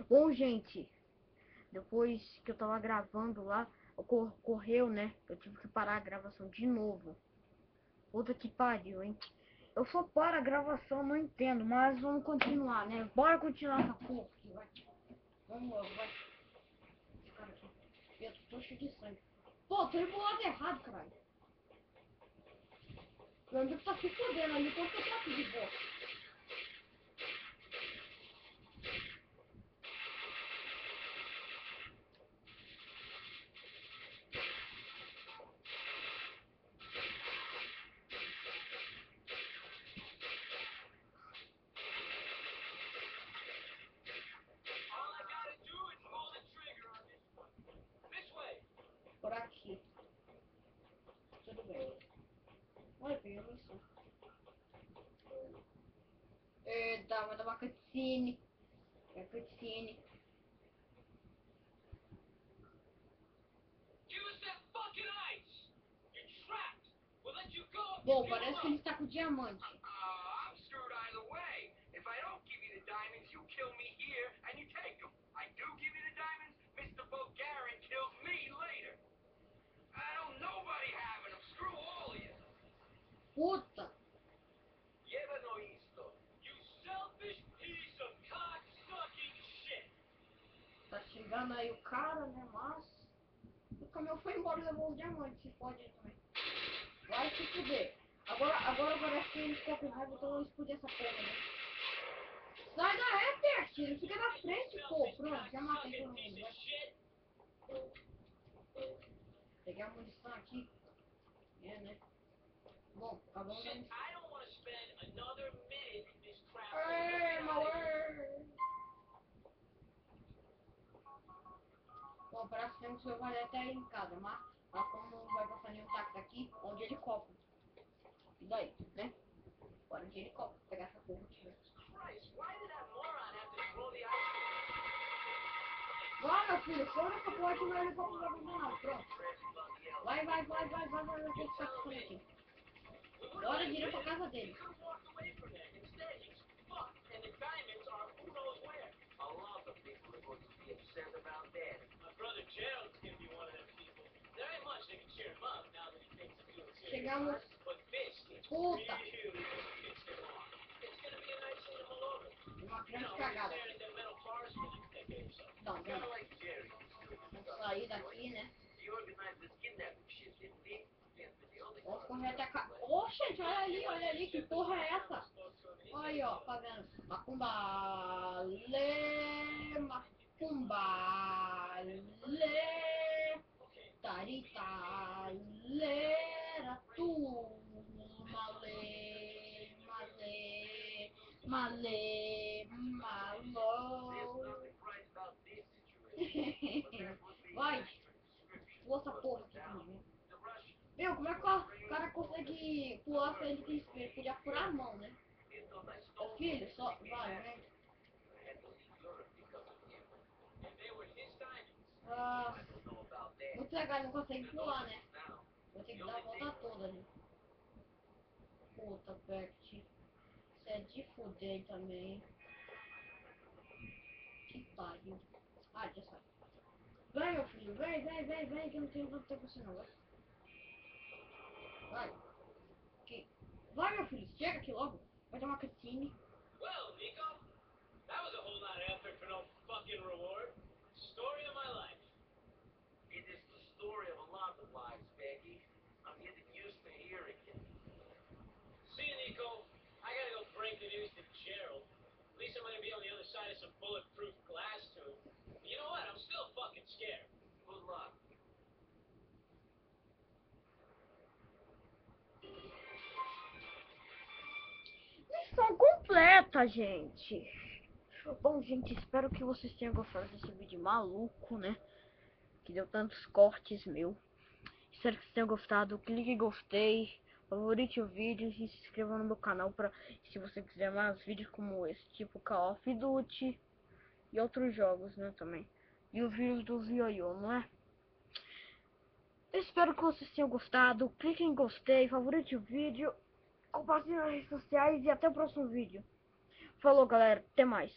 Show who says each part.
Speaker 1: Bom, gente, depois que eu tava gravando lá, ocorreu, né? Eu tive que parar a gravação de novo. Puta que pariu, hein? Eu só paro a gravação, não entendo, mas vamos continuar, né? Bora continuar essa porra aqui, vai. Vamos logo, vai. Esse cara aqui. Eu tô cheio de sangue. Pô, tô indo pro lado errado, caralho. Meu amigo tá se fodendo ali, então eu tô aqui de boa. Por aqui. Tudo bem. Olha, peguei a missão. Eita, vai dar uma cutscene. É cutscene. Bom, parece que ele está com diamante. Puta! Tá xingando aí o cara, né? Mas o caminhão foi embora e levou os diamantes. Se pode aí também. Vai se fuder. Agora parece que ele ficou com raiva, então eu explodir essa porra, né? Sai daí, Pet! Ele fica na frente, pô. Pronto, já matei todo mundo. Vai. Peguei a munição aqui. É, né? Bom, acabamos de... Ei, maluco! Bom, parece que o senhor vai até aí em casa, mas como não vai passar nenhum táxi daqui, vamos de helicóptero. E daí, né? Bora de helicóptero, pegar essa porra aqui, né? Vai, meu filho, fora essa porra aqui, meu helicóptero vai abandonar, pronto. Vai, que tá ficando aqui. Bora direto pra casa dele. Chegamos. Puta! Uma grande cagada. Não, não. Vamos sair daqui, né? Vamos correr até cá. Ô, gente, olha ali, que porra é essa? Olha aí, ó, tá vendo? Macumba, macumba, tarita, lera, tu, male, malo. Vai, força porra aqui comigo. Meu, como é que o cara consegue pular sem ele que espelho? Podia furar a mão, né? Ô filho, só vai, né? Ah, muito legal, não consegue pular, né? Vou ter que dar a volta toda ali. Puta, Pet. Você é de fuder também. Que pariu. Ah, já sai. Vem, meu filho, vem, que eu não tenho nada pra você não, vai. Vai. Aqui. Vai, meu filho, chega aqui logo. Vai dar uma cutscene.
Speaker 2: Well, Nico, that was a whole lot of effort for no fucking reward. Story of my life.
Speaker 3: It is the story of a lot of lives, Becky. I'm getting used to hearing it.
Speaker 2: See you, Nico. I gotta go break the news to Gerald. At least I'm gonna be on the other side of some bulletproof glass tube. But you know what? I'm still fucking scared.
Speaker 3: Good luck.
Speaker 1: Missão completa, gente. Bom, gente, espero que vocês tenham gostado desse vídeo maluco, né? Que deu tantos cortes, meu. Espero que vocês tenham gostado. Clique em gostei, favorite o vídeo e se inscreva no meu canal para se você quiser mais vídeos como esse, tipo Call of Duty e outros jogos, né, também. E o vídeo do Vioiô, não é? Eu espero que vocês tenham gostado. Clique em gostei, favorite o vídeo, compartilhe nas redes sociais e até o próximo vídeo. Falou, galera. Até mais.